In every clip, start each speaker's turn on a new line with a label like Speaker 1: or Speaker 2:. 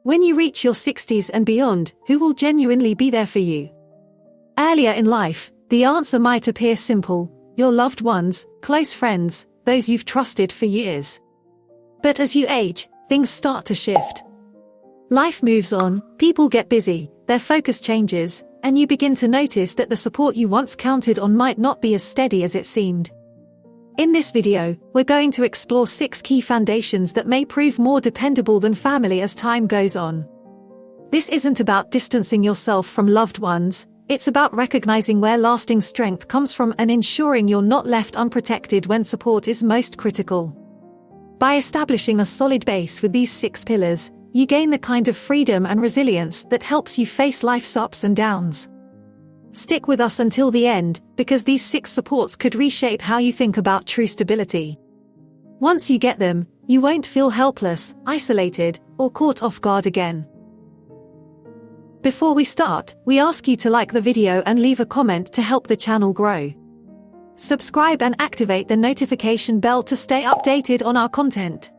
Speaker 1: When you reach your 60s and beyond, who will genuinely be there for you? Earlier in life, the answer might appear simple: your loved ones, close friends, those you've trusted for years. But as you age, things start to shift. Life moves on, people get busy, their focus changes, and you begin to notice that the support you once counted on might not be as steady as it seemed. In this video, we're going to explore 6 key foundations that may prove more dependable than family as time goes on. This isn't about distancing yourself from loved ones, it's about recognizing where lasting strength comes from and ensuring you're not left unprotected when support is most critical. By establishing a solid base with these 6 pillars, you gain the kind of freedom and resilience that helps you face life's ups and downs. Stick with us until the end, because these 6 supports could reshape how you think about true stability. Once you get them, you won't feel helpless, isolated, or caught off guard again. Before we start, we ask you to like the video and leave a comment to help the channel grow. Subscribe and activate the notification bell to stay updated on our content.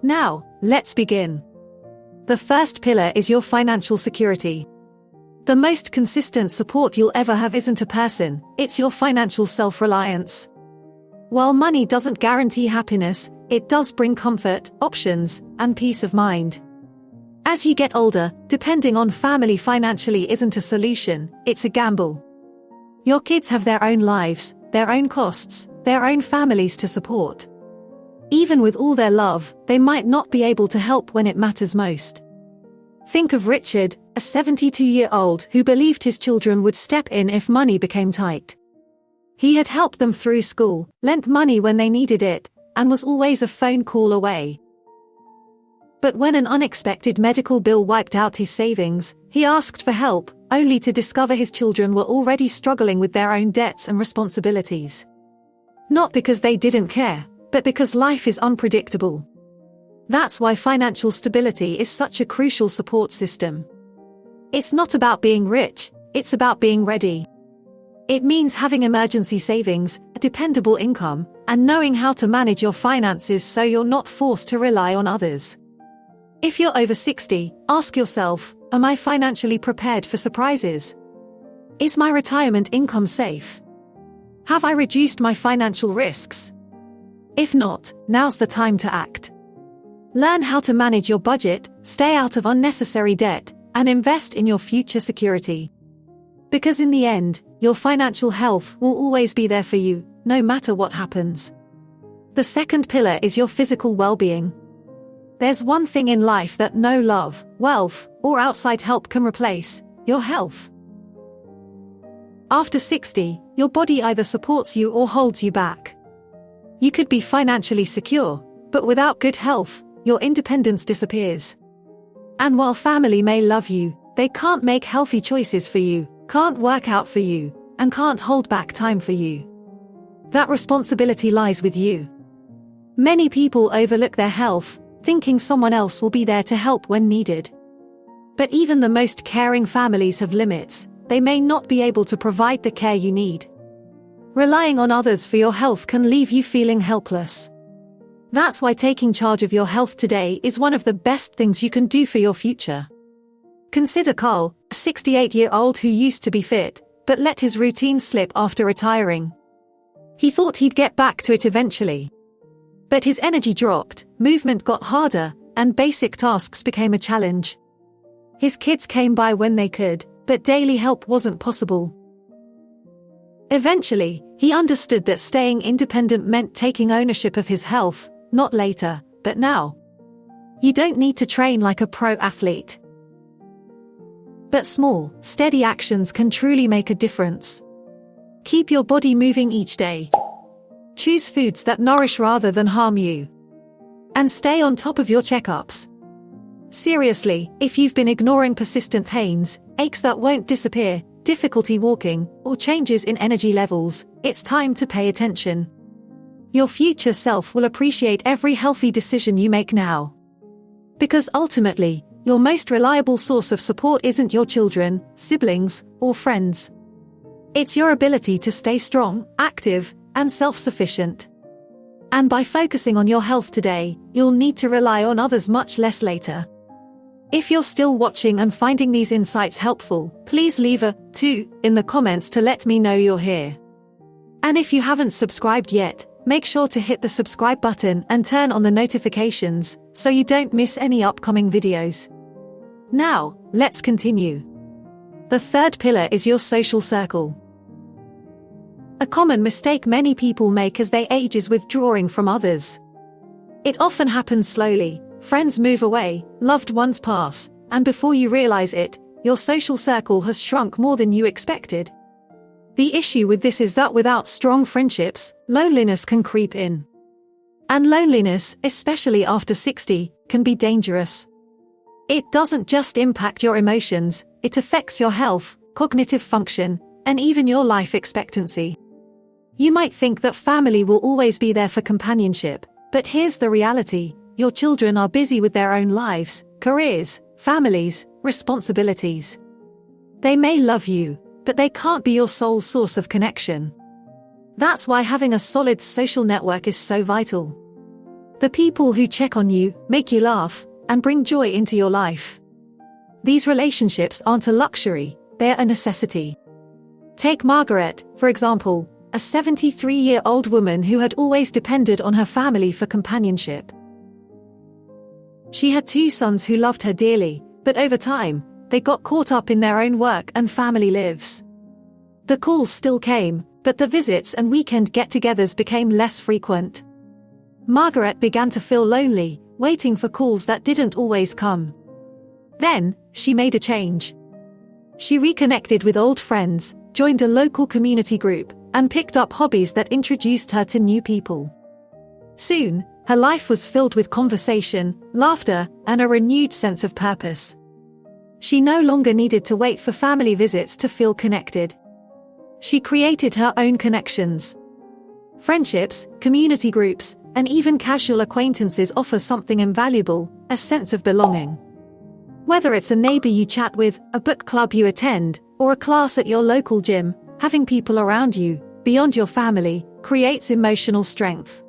Speaker 1: Now, let's begin. The first pillar is your financial security. The most consistent support you'll ever have isn't a person, it's your financial self-reliance. While money doesn't guarantee happiness, it does bring comfort, options, and peace of mind. As you get older, depending on family financially isn't a solution, it's a gamble. Your kids have their own lives, their own costs, their own families to support. Even with all their love, they might not be able to help when it matters most. Think of Richard, a 72-year-old who believed his children would step in if money became tight. He had helped them through school, lent money when they needed it, and was always a phone call away. But when an unexpected medical bill wiped out his savings, he asked for help, only to discover his children were already struggling with their own debts and responsibilities. Not because they didn't care, but because life is unpredictable. That's why financial stability is such a crucial support system. It's not about being rich, it's about being ready. It means having emergency savings, a dependable income, and knowing how to manage your finances so you're not forced to rely on others. If you're over 60, ask yourself, am I financially prepared for surprises? Is my retirement income safe? Have I reduced my financial risks? If not, now's the time to act. Learn how to manage your budget, stay out of unnecessary debt, and invest in your future security. Because in the end, your financial health will always be there for you, no matter what happens. The second pillar is your physical well-being. There's one thing in life that no love, wealth, or outside help can replace: your health. After 60, your body either supports you or holds you back. You could be financially secure, but without good health, your independence disappears. And while family may love you, they can't make healthy choices for you, can't work out for you, and can't hold back time for you. That responsibility lies with you. Many people overlook their health, thinking someone else will be there to help when needed. But even the most caring families have limits, they may not be able to provide the care you need. Relying on others for your health can leave you feeling helpless. That's why taking charge of your health today is one of the best things you can do for your future. Consider Carl, a 68-year-old who used to be fit, but let his routine slip after retiring. He thought he'd get back to it eventually. But his energy dropped, movement got harder, and basic tasks became a challenge. His kids came by when they could, but daily help wasn't possible. Eventually, he understood that staying independent meant taking ownership of his health, not later, but now. You don't need to train like a pro athlete. But small, steady actions can truly make a difference. Keep your body moving each day. Choose foods that nourish rather than harm you. And stay on top of your checkups. Seriously, if you've been ignoring persistent pains, aches that won't disappear, difficulty walking, or changes in energy levels, it's time to pay attention. Your future self will appreciate every healthy decision you make now. Because ultimately, your most reliable source of support isn't your children, siblings, or friends. It's your ability to stay strong, active, and self-sufficient. And by focusing on your health today, you'll need to rely on others much less later. If you're still watching and finding these insights helpful, please leave a 2 in the comments to let me know you're here. And if you haven't subscribed yet, make sure to hit the subscribe button and turn on the notifications so you don't miss any upcoming videos. Now, let's continue. The third pillar is your social circle. A common mistake many people make as they age is withdrawing from others. It often happens slowly. Friends move away, loved ones pass, and before you realize it, your social circle has shrunk more than you expected. The issue with this is that without strong friendships, loneliness can creep in. And loneliness, especially after 60, can be dangerous. It doesn't just impact your emotions, it affects your health, cognitive function, and even your life expectancy. You might think that family will always be there for companionship, but here's the reality: your children are busy with their own lives, careers, families, responsibilities. They may love you, but they can't be your sole source of connection. That's why having a solid social network is so vital. The people who check on you, make you laugh, and bring joy into your life. These relationships aren't a luxury, they're a necessity. Take Margaret, for example, a 73-year-old woman who had always depended on her family for companionship. She had 2 sons who loved her dearly, but over time, they got caught up in their own work and family lives. The calls still came, but the visits and weekend get-togethers became less frequent. Margaret began to feel lonely, waiting for calls that didn't always come. Then, she made a change. She reconnected with old friends, joined a local community group, and picked up hobbies that introduced her to new people. Soon, her life was filled with conversation, laughter, and a renewed sense of purpose. She no longer needed to wait for family visits to feel connected. She created her own connections. Friendships, community groups, and even casual acquaintances offer something invaluable: a sense of belonging. Whether it's a neighbor you chat with, a book club you attend, or a class at your local gym, having people around you, beyond your family, creates emotional strength.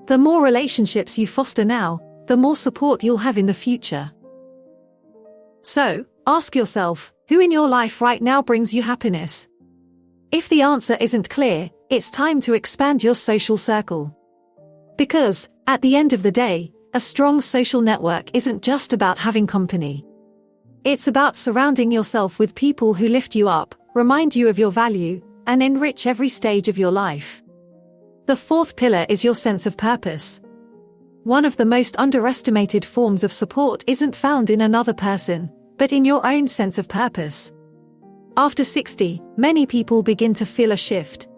Speaker 1: The more relationships you foster now, the more support you'll have in the future. So, ask yourself, who in your life right now brings you happiness? If the answer isn't clear, it's time to expand your social circle. Because, at the end of the day, a strong social network isn't just about having company. It's about surrounding yourself with people who lift you up, remind you of your value, and enrich every stage of your life. The fourth pillar is your sense of purpose. One of the most underestimated forms of support isn't found in another person, but in your own sense of purpose. After 60, many people begin to feel a shift.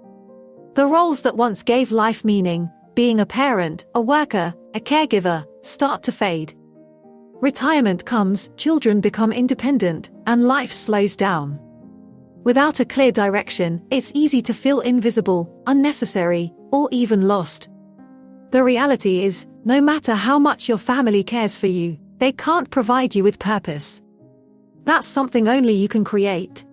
Speaker 1: The roles that once gave life meaning, being a parent, a worker, a caregiver, start to fade. Retirement comes, children become independent, and life slows down. Without a clear direction, it's easy to feel invisible, unnecessary, or even lost. The reality is, no matter how much your family cares for you, they can't provide you with purpose. That's something only you can create.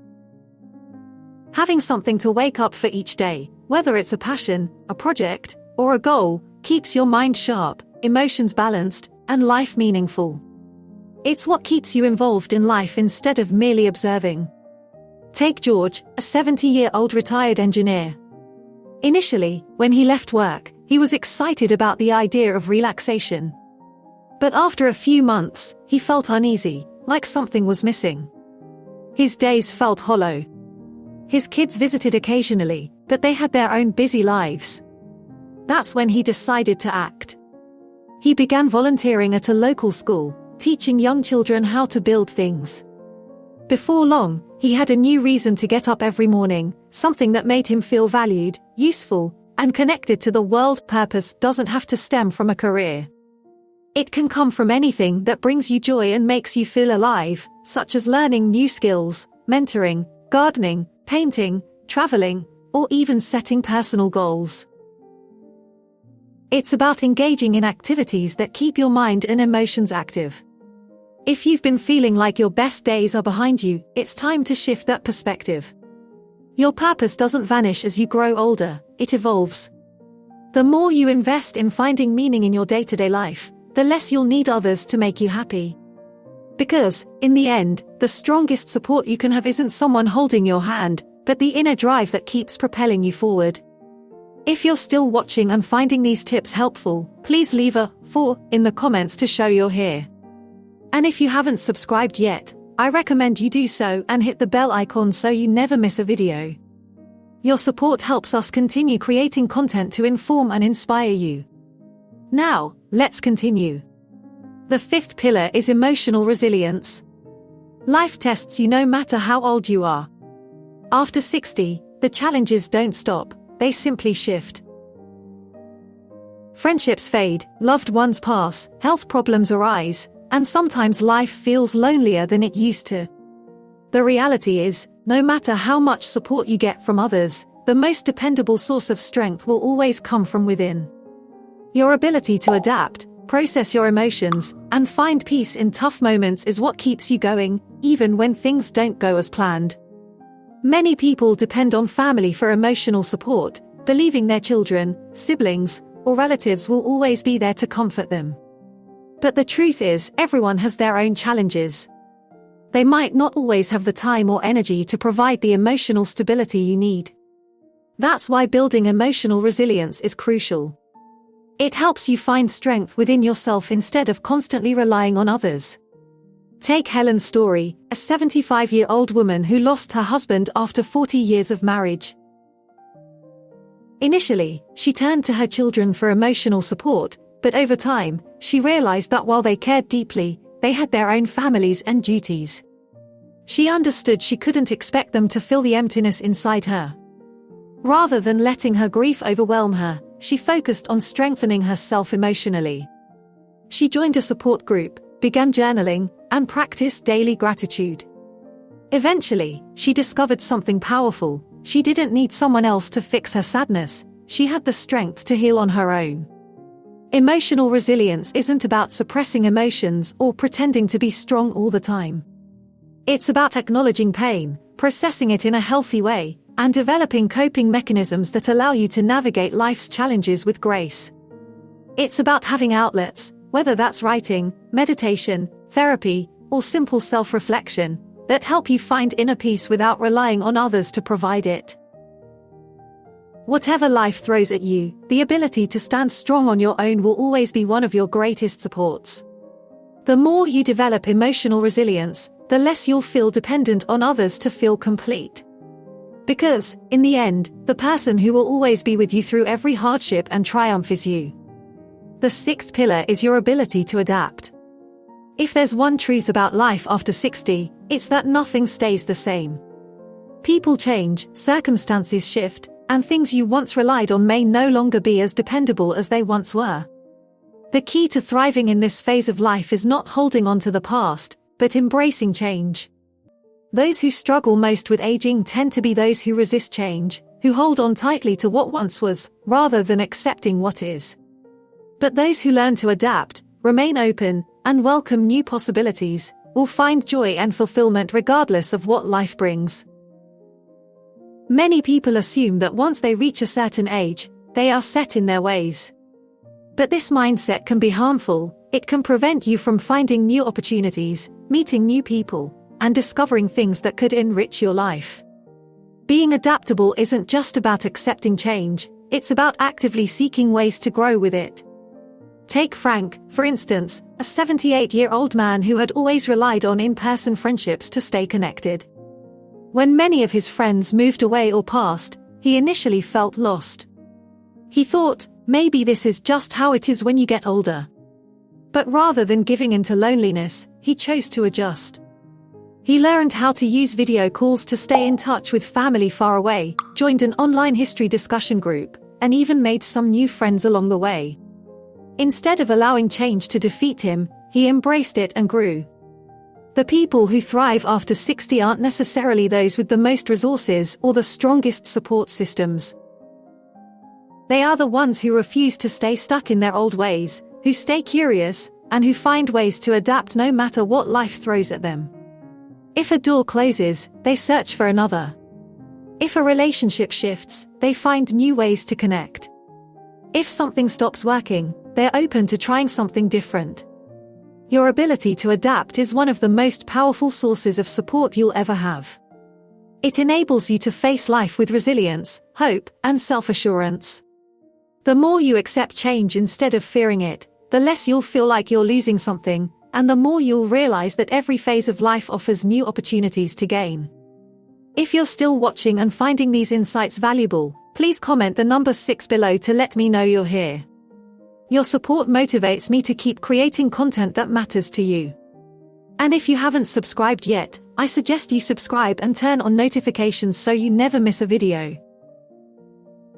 Speaker 1: Having something to wake up for each day, whether it's a passion, a project, or a goal, keeps your mind sharp, emotions balanced, and life meaningful. It's what keeps you involved in life instead of merely observing. Take George, a 70-year-old retired engineer. Initially, when he left work, he was excited about the idea of relaxation. But after a few months, he felt uneasy, like something was missing. His days felt hollow. His kids visited occasionally, but they had their own busy lives. That's when he decided to act. He began volunteering at a local school, teaching young children how to build things. Before long, he had a new reason to get up every morning, something that made him feel valued, useful, and connected to the world. Purpose doesn't have to stem from a career. It can come from anything that brings you joy and makes you feel alive, such as learning new skills, mentoring, gardening, painting, traveling, or even setting personal goals. It's about engaging in activities that keep your mind and emotions active. If you've been feeling like your best days are behind you, it's time to shift that perspective. Your purpose doesn't vanish as you grow older, it evolves. The more you invest in finding meaning in your day-to-day life, the less you'll need others to make you happy. Because, in the end, the strongest support you can have isn't someone holding your hand, but the inner drive that keeps propelling you forward. If you're still watching and finding these tips helpful, please leave a 4 in the comments to show you're here. And if you haven't subscribed yet, I recommend you do so and hit the bell icon so you never miss a video. Your support helps us continue creating content to inform and inspire you. Now, let's continue. The fifth pillar is emotional resilience. Life tests you no matter how old you are. After 60, the challenges don't stop, they simply shift. Friendships fade, loved ones pass, health problems arise, and sometimes life feels lonelier than it used to. The reality is, no matter how much support you get from others, the most dependable source of strength will always come from within. Your ability to adapt, process your emotions, and find peace in tough moments is what keeps you going, even when things don't go as planned. Many people depend on family for emotional support, believing their children, siblings, or relatives will always be there to comfort them. But the truth is, everyone has their own challenges. They might not always have the time or energy to provide the emotional stability you need. That's why building emotional resilience is crucial. It helps you find strength within yourself instead of constantly relying on others. Take Helen's story, a 75-year-old woman who lost her husband after 40 years of marriage. Initially, she turned to her children for emotional support, but over time, she realized that while they cared deeply, they had their own families and duties. She understood she couldn't expect them to fill the emptiness inside her. Rather than letting her grief overwhelm her, she focused on strengthening herself emotionally. She joined a support group, began journaling, and practiced daily gratitude. Eventually, she discovered something powerful. She didn't need someone else to fix her sadness, she had the strength to heal on her own. Emotional resilience isn't about suppressing emotions or pretending to be strong all the time. It's about acknowledging pain, processing it in a healthy way, and developing coping mechanisms that allow you to navigate life's challenges with grace. It's about having outlets, whether that's writing, meditation, therapy, or simple self-reflection, that help you find inner peace without relying on others to provide it. Whatever life throws at you, the ability to stand strong on your own will always be one of your greatest supports. The more you develop emotional resilience, the less you'll feel dependent on others to feel complete. Because, in the end, the person who will always be with you through every hardship and triumph is you. The sixth pillar is your ability to adapt. If there's one truth about life after 60, it's that nothing stays the same. People change, circumstances shift, and things you once relied on may no longer be as dependable as they once were. The key to thriving in this phase of life is not holding on to the past, but embracing change. Those who struggle most with aging tend to be those who resist change, who hold on tightly to what once was, rather than accepting what is. But those who learn to adapt, remain open, and welcome new possibilities, will find joy and fulfillment regardless of what life brings. Many people assume that once they reach a certain age, they are set in their ways. But this mindset can be harmful. It can prevent you from finding new opportunities, meeting new people, and discovering things that could enrich your life. Being adaptable isn't just about accepting change, it's about actively seeking ways to grow with it. Take Frank, for instance, a 78-year-old man who had always relied on in-person friendships to stay connected. When many of his friends moved away or passed, he initially felt lost. He thought, maybe this is just how it is when you get older. But rather than giving in to loneliness, he chose to adjust. He learned how to use video calls to stay in touch with family far away, joined an online history discussion group, and even made some new friends along the way. Instead of allowing change to defeat him, he embraced it and grew. The people who thrive after 60 aren't necessarily those with the most resources or the strongest support systems. They are the ones who refuse to stay stuck in their old ways, who stay curious, and who find ways to adapt no matter what life throws at them. If a door closes, they search for another. If a relationship shifts, they find new ways to connect. If something stops working, they're open to trying something different. Your ability to adapt is one of the most powerful sources of support you'll ever have. It enables you to face life with resilience, hope, and self-assurance. The more you accept change instead of fearing it, the less you'll feel like you're losing something, and the more you'll realize that every phase of life offers new opportunities to gain. If you're still watching and finding these insights valuable, please comment the number 6 below to let me know you're here. Your support motivates me to keep creating content that matters to you. And if you haven't subscribed yet, I suggest you subscribe and turn on notifications so you never miss a video.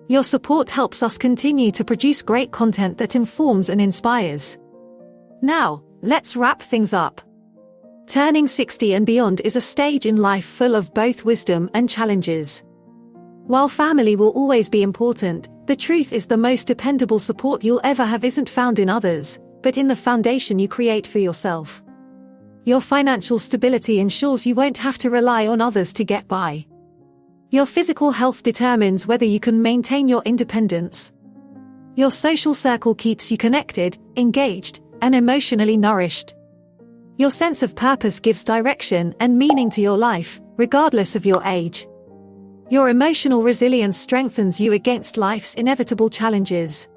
Speaker 1: Your support helps us continue to produce great content that informs and inspires. Now, let's wrap things up. Turning 60 and beyond is a stage in life full of both wisdom and challenges. While family will always be important, the truth is the most dependable support you'll ever have isn't found in others, but in the foundation you create for yourself. Your financial stability ensures you won't have to rely on others to get by. Your physical health determines whether you can maintain your independence. Your social circle keeps you connected, engaged, and emotionally nourished. Your sense of purpose gives direction and meaning to your life, regardless of your age. Your emotional resilience strengthens you against life's inevitable challenges.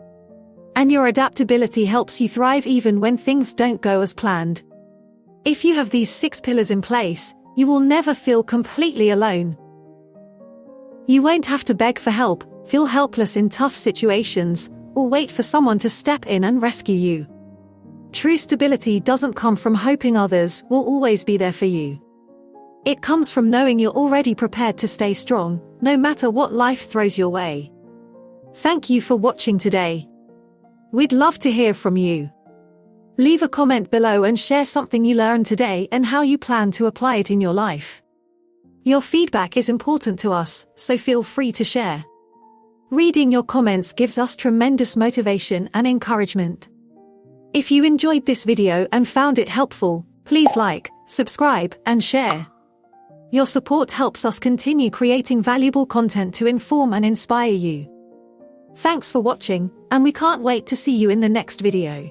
Speaker 1: And your adaptability helps you thrive even when things don't go as planned. If you have these 6 pillars in place, you will never feel completely alone. You won't have to beg for help, feel helpless in tough situations, or wait for someone to step in and rescue you. True stability doesn't come from hoping others will always be there for you. It comes from knowing you're already prepared to stay strong, no matter what life throws your way. Thank you for watching today. We'd love to hear from you. Leave a comment below and share something you learned today and how you plan to apply it in your life. Your feedback is important to us, so feel free to share. Reading your comments gives us tremendous motivation and encouragement. If you enjoyed this video and found it helpful, please like, subscribe, and share. Your support helps us continue creating valuable content to inform and inspire you. Thanks for watching, and we can't wait to see you in the next video.